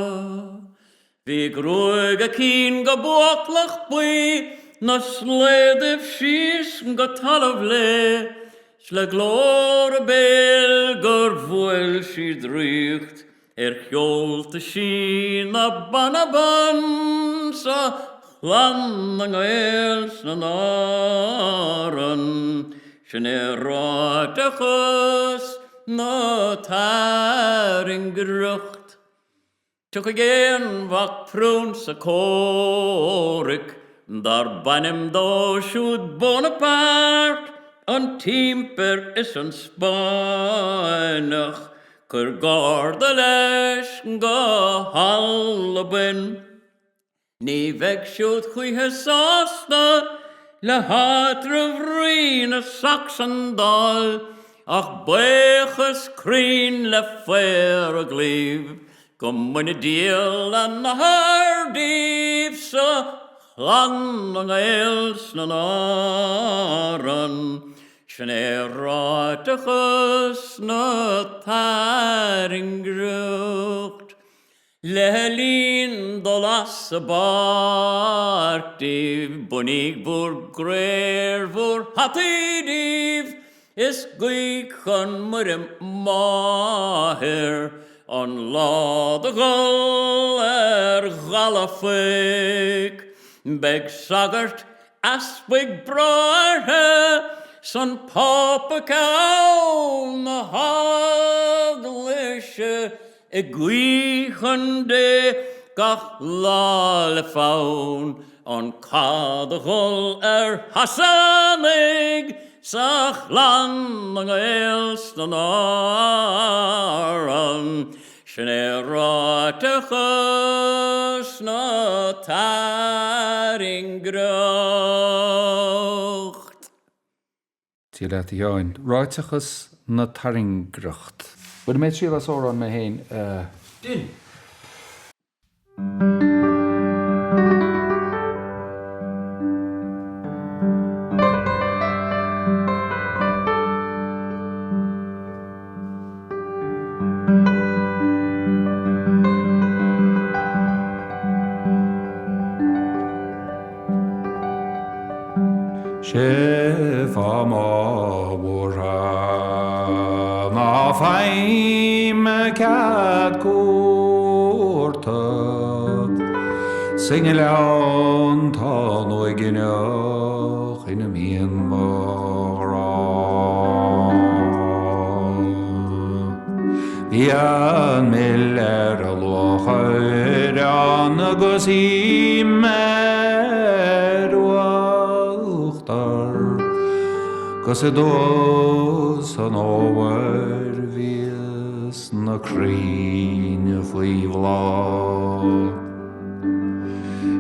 Bhí grúig a cín go buachlach bui na sléadh síos go talamh le le glór a béal gur bhfuil siad ríocht cheoil ta sin na banaban sa chlan na ngéil sna náran sin ráiteachas na taring grucht. Tuch a géanmhach prún sa córic dar banim dóisiúd Bonaparte an timper is an Spánach chur garda leis go hallabin. Ní bheidh siúd chuitheásta le hátra bhrí na Saxondáil ach buchas crín le fér a glíb go muna díal an na hardíb sa chlan an éils na náran sin ráiteachas na taring grucht. Le lín do las a bartíh bunig búr gréir búr hatídíh is gcuichan murim máthir an lád a gáil ghalafig. Beg sagart aspuig bráthe san pápa cáil na haglaise I gcuichan de gach lá le fáin an cad a ghol hasanig sa chlan an éils na náran sin ráiteachas na taring grucht. Tí le teáin ráiteachas na taring grucht. Bud méid síl as óran me héin Din. Sef am ábúra na faim cad cúrta Singe leon tá nó gneach ina míon mará Bhí an mil a lochair an agus Cos dos an áhar bhíos na críne faoi bhlá.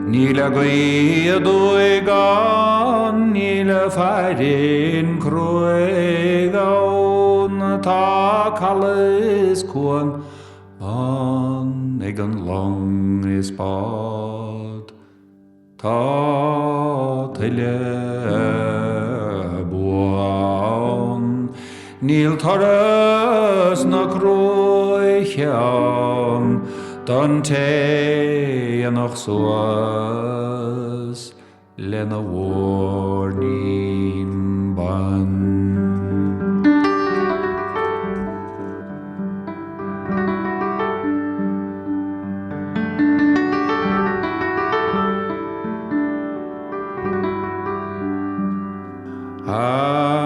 Ní le gaoadh gan, ní le fearin cruig ón tá calas cuan an ag an long is bad. Tá tuile Níl toras na cruichean don teannach suas le na bhórnín ban.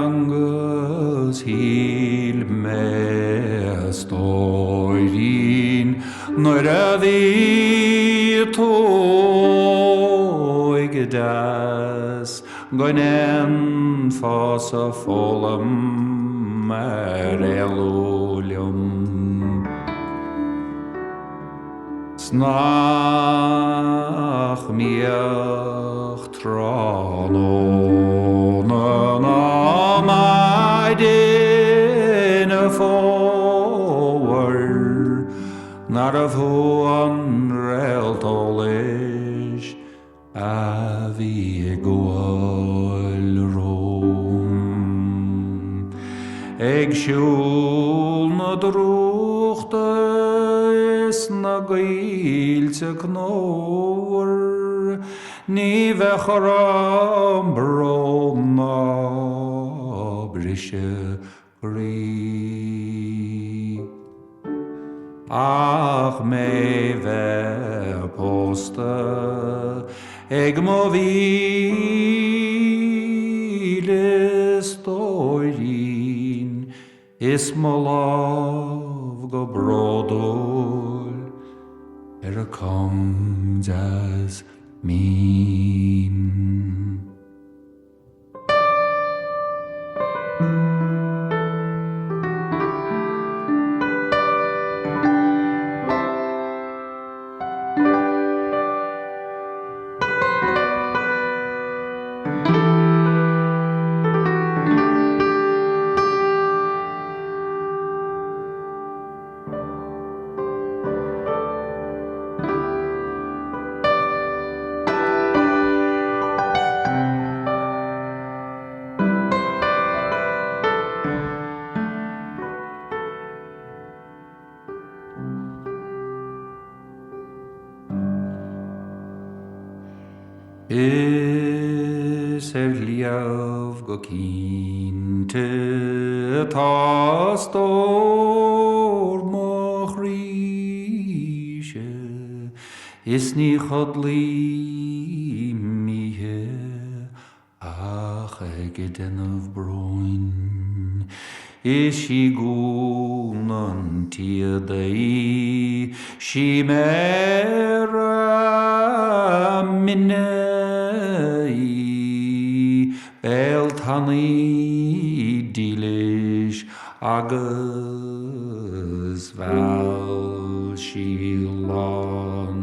Angus hil me stå stoirín nuair a bhí tóig das goinen fás a fólam mar eolúlium. Snach miach tránó na maidin a fówer nar a bhú an réaltólis a bhí gúil róm. Ag siúl na drúchta is na gaílte knóir ní bhechar an brón na brise grí. Ach mé bheith pósta ag mo bhíle stoirín is mo láv go bródúil a comes as mín. Is liaf go cínte tá stór mo chríise is ní chodlí míthe ach ag denmh broin. Is sí gún an tiadaí sí mera minnaí bel tannaí dílis agus bheall sí lán.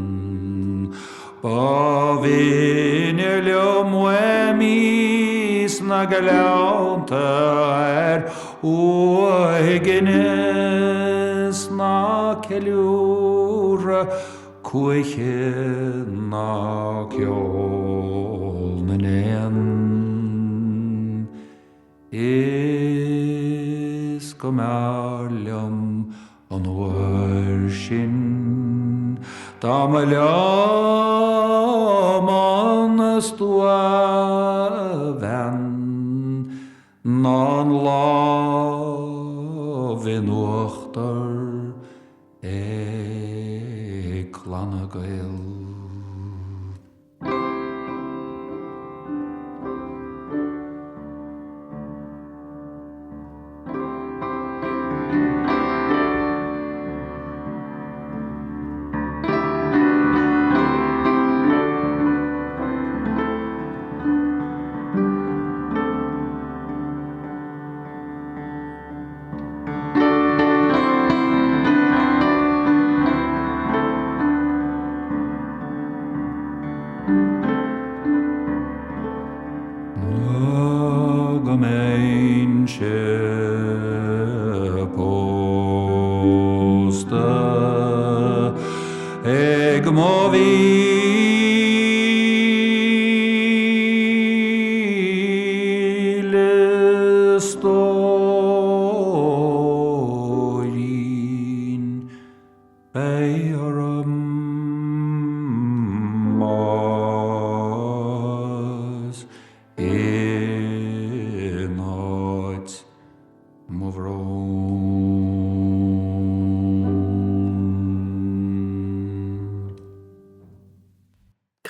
Ba bhíine leom weimís na go leanta Guinness na ceúra cuaiche na ceol na néan. Is go mar leom an uair sin tá me leom an stua bhean ná láv in uachtar clanna gael.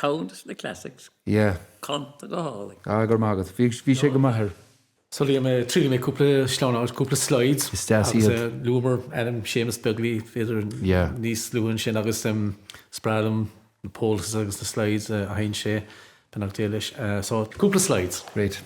Countess the classics. Yeah. Canta go hálaigh. Gur mágad. Bhí sé go maithir. So lí mé trí mé cúpla sláán cúpla slides Is that iad? lúmar Adam Seamus Begley féidir Yeah. níos luúin sin agus sprálam na pólas agus na slides a hain sé penach dé leis. So cúpla slides. Great.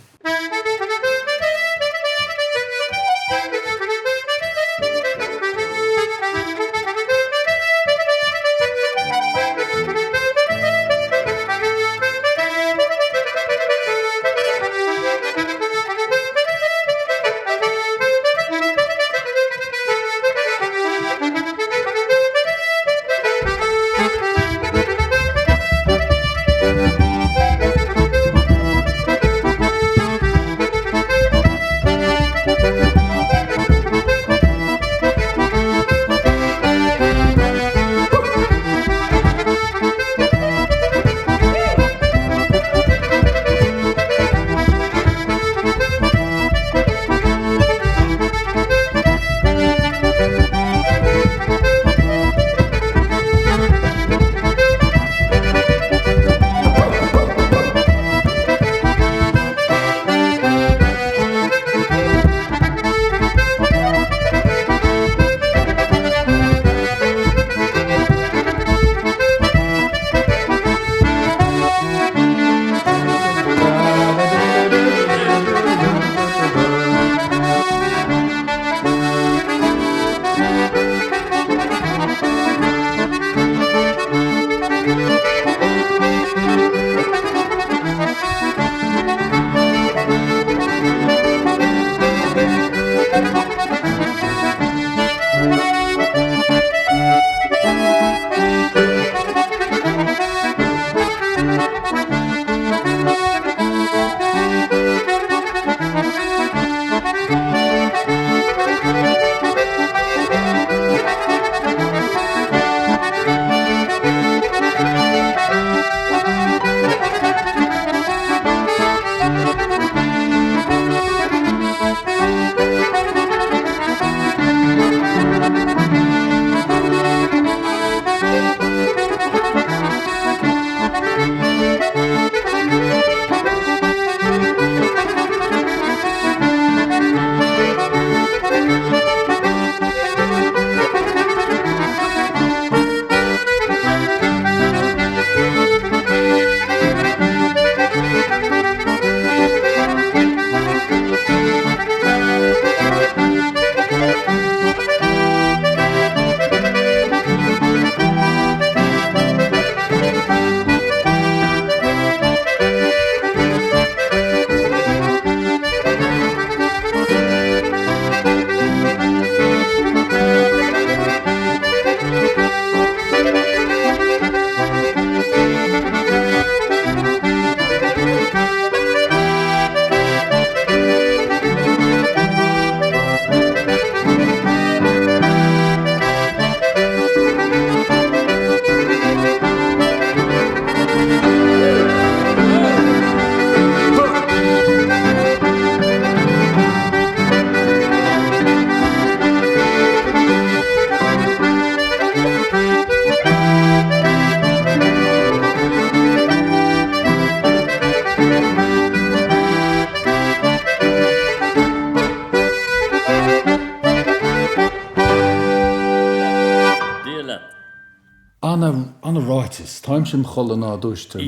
Anna ráitis, táim sin chola ná dúiste.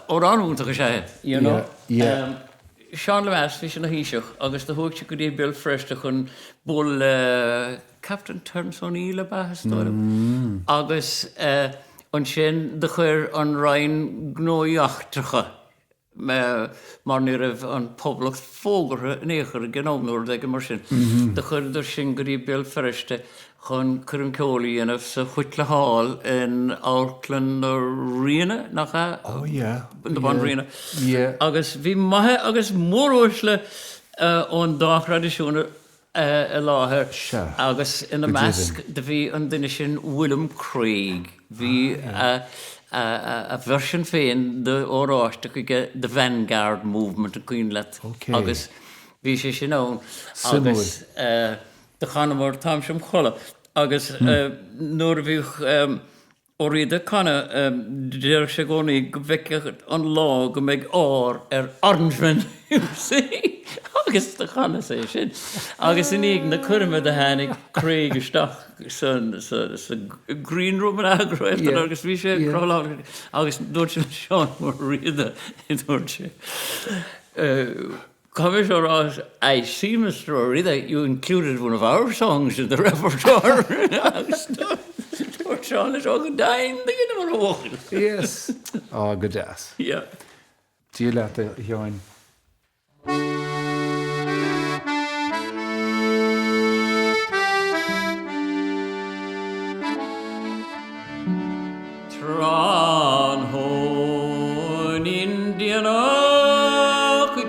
Oránúnta sé, you know. Yeah. Seán le bheas fi sin na híiseach, agus do thuig go dtí bil freiste chun bol Captain Turns O'Neill a bheas agus an sin de chuir an rainn gnóíochtracha mar ní raibh an poblacht fógartha néchar gnómnúir ag mar sin. De chuir do sin go dtí bil freiste chun chun ceolaí anamh sa chuit le háil in Auckland na riine nach Oh, yeah. the ban riine. Yeah. Agus bhí maithe agus móróisle ón dátradisiúna a láthair. Sure. Agus ina measc de bhí an duine sin William Craig. Bhí a version féin de óráiste go the Vanguard movement a cuin let. Okay. Agus bhí sé sin ón. Agus de chanamór tam sem chola. Agus nuair bhíh Oríide canna deir sé gcónaí go bheiceach an lá go méid amhráin sí. Agus de canna sé sin. Agus iníag na curime a hánig créigisteach sa green room an agraibh agus bhí sé crálá agus dúirt sé Seán mar riada I dúirt sé. Coming around, I see, Mr. Rory, that you included one of our songs in the repertoire. Seán is all good dying, they get him on a walk. Yes. Oh, good ass. Yeah. Do you let the join? Tran hon Indianach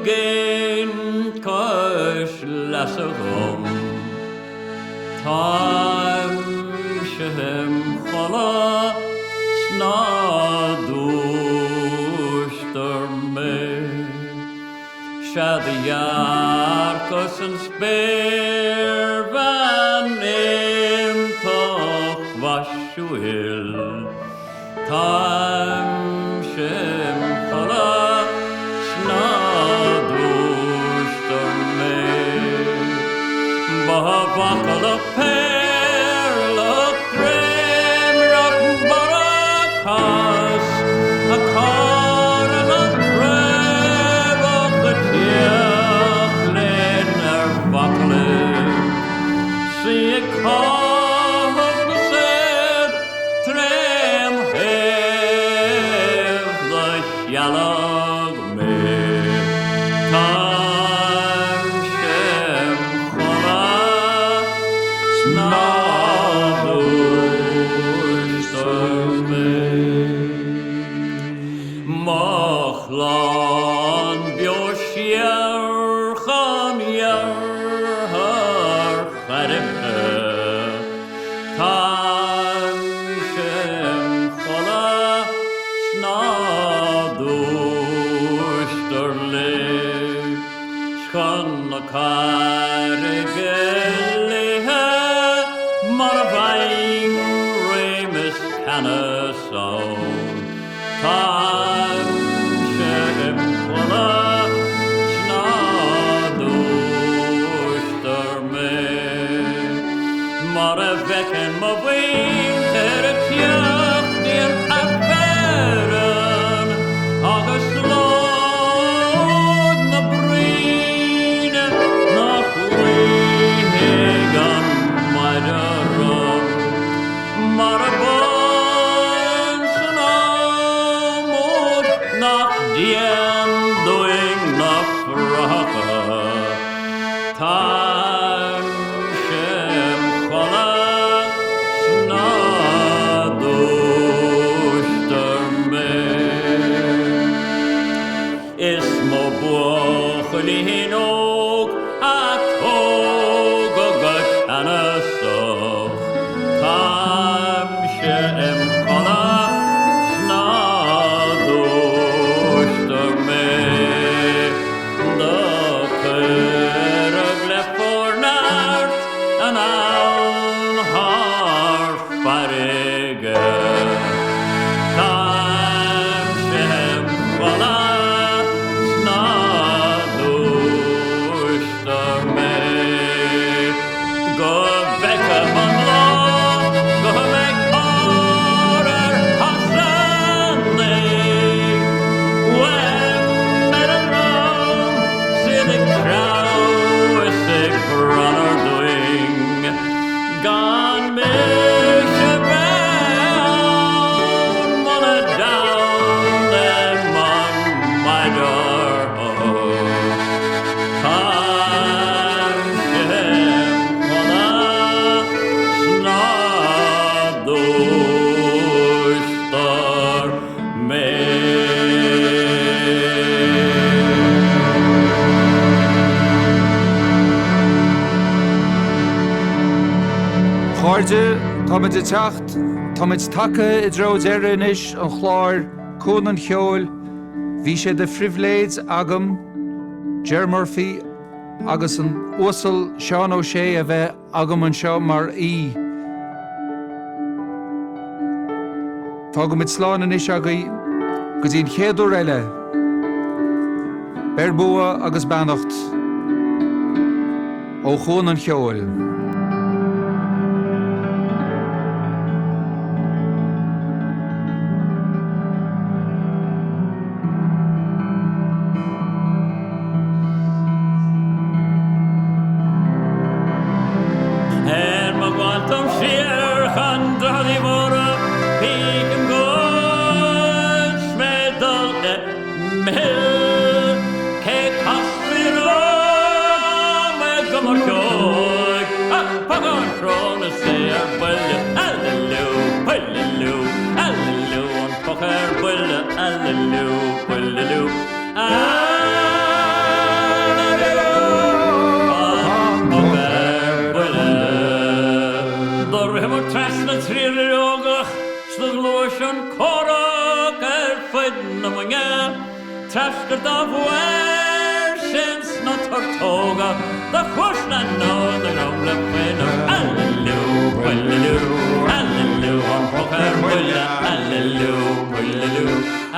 again, Kush lasagom. Time shehem chala snadushter me. Shadiyarkos and spare van im toch vashuil. Time shem chala snadushter me. Bahabakala perla krem rak barakas a car and a trev of the tiach lener bakle. See a car of the said trem hev the shalog me. Time shem chala snadushter me. Machlan bioshier chamier har chadimhe. Tam shem chala snadushter le. Shkan a karigelihe marvain remis canasson. Tam shem chala snadushter me. Marvekken ma veen ter tiach din affæren. Agus lod na brine nach legan meiderum. Marabon snamod nach dien doing nach fraka. Time shem chala snadushter me. Ismo buachli hinog at hogagat anasoch. Tam shem chala snadushter me. The kergle for nart an al har farige. Tam shem chala snadushter me. Go back on law, go back order Hassanne. When Meadow, see the crow is sick brother doing. Gone mishabound, money down and mon my door. Time shem chala snadushter me. Cháirde, táid I teacht, táid take I dro deireadh inis an chláir cún an cheoil, bhí sé de frihléid agam, Ger Murphy, agus an uasal Seán Ó Sé a bheith agam an seo mar í. Tá go mit sláán in is agaí go dtíon chéadú eile. Beir bua agus beannacht ó chun an cheoil. Trafgar da bhhair sin na tartóga da chuisna nó na romla féinam Allelu, Allelu, Allelu an pochar buile Allelu, Allelu,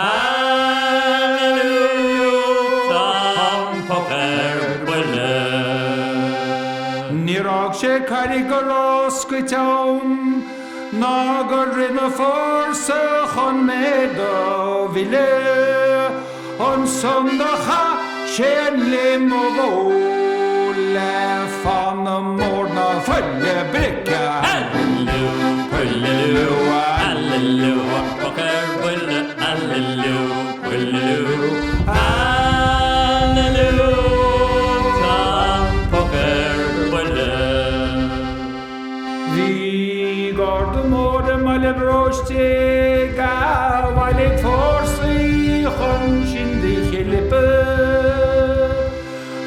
Allelu an pochar buile Nírág sé cairigh go rás go teann ná go rinne fórsa chun méad ó bhile On sondacha sé lim og våle fan morgna følge brikka Allelu, Allelu, Allelu an pochar buile Allelu, Allelu, Allelu an pochar buile Vi går de morgen malle broste gav alle forsli chun sindige lippe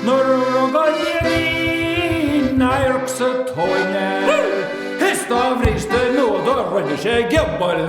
Når rogan jerin nairk sa toine Hest av riste nåd og runde seg gebbal